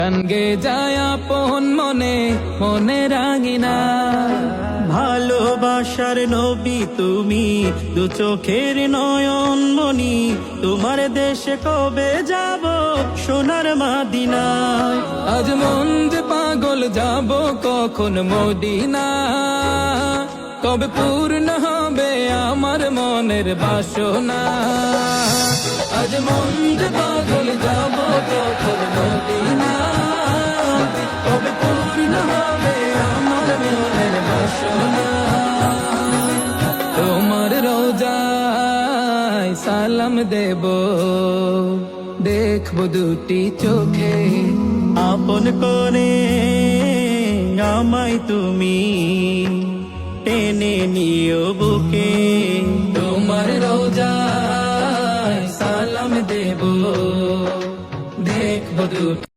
সঙ্গে যায় আপন মনে মনে রাঙিনা। ভালোবাসার নবী তুমি, দু চোখের নয়ন মনি, তোমার দেশে কবে যাব সোনার মাদিনায়। আজ মন যে পাগল যাব কখন মদিনা, কবে পূর্ণ হবে আমার মনের বাসনা। আজ মন যে পাগল যাব কখন মদিনা, কবে পূর্ণ হবে আমার মনের বাসনা। তোমার রোজায় সালাম দেব, দেখবো দুটি চোখে, আপন করে আমায় তুমি টেনে নিও বুকে। তোমার রোজায় সালাম দেব, দেখবো দুটি